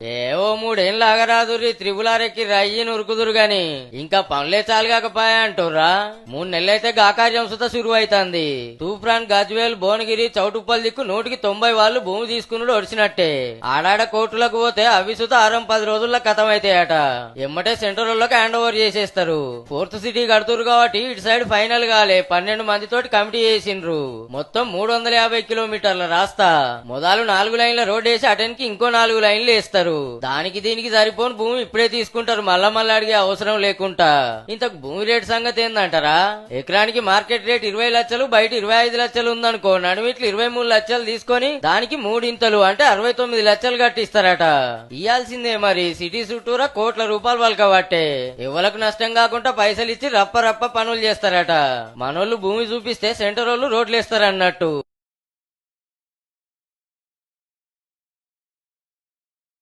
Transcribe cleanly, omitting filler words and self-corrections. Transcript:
ఏవో మూడేం లాగరాదురి త్రిపులారెక్కి రయ్యి ఉరుకుదురు గాని ఇంకా పనులే చాలుగాకపోయా అంటుర్రా. 3 నెలలైతే గాకార్యం సుత సురువు అవుతుంది. తూప్రాన్, గజ్వేల్, భువనగిరి, చౌటుప్పల్ దిక్కు 190 వాళ్ళు భూమి తీసుకున్నాడు ఒడిచినట్టే. ఆడాడ కోర్టులకు పోతే అవి సుత 10 రోజుల్లో కథమైతాయట. ఎమ్మటే సెంట్రల్లోకి హ్యాండ్ ఓవర్ చేసేస్తారు. 4th సిటీ కడుతురు కాబట్టి ఇటు సైడ్ ఫైనల్ కాలే 12 మందితోటి కమిటీ చేసిండ్రు. మొత్తం 350 కిలోమీటర్ల రాస్తా. మొదలు 4 లైన్ల రోడ్ వేసి అటెన్కి ఇంకో 4 లైన్లు వేస్తారు. దానికి దీనికి సరిపోని భూమి ఇప్పుడే తీసుకుంటారు, మళ్ళా అడిగే అవసరం లేకుండా. ఇంతకు భూమి రేటు సంగతి ఏందంటారా? ఎకరానికి మార్కెట్ రేట్ 20 లక్షలు, బయట 25 లక్షలు ఉందనుకో, నడుమిట్లు 23 లక్షలు తీసుకొని దానికి 3 ఇంతలు అంటే 69 లక్షలు కట్టిస్తారట. ఇయ్యాల్సిందే మరి. సిటీ చుట్టూరా కోట్ల రూపాయలు వలకబట్టే ఎవరికి నష్టం కాకుండా పైసలు ఇచ్చి రప్ప పనులు చేస్తారట. మనోళ్ళు భూమి చూపిస్తే సెంటర్ వాళ్ళు రోడ్లు వేస్తారన్నట్టు.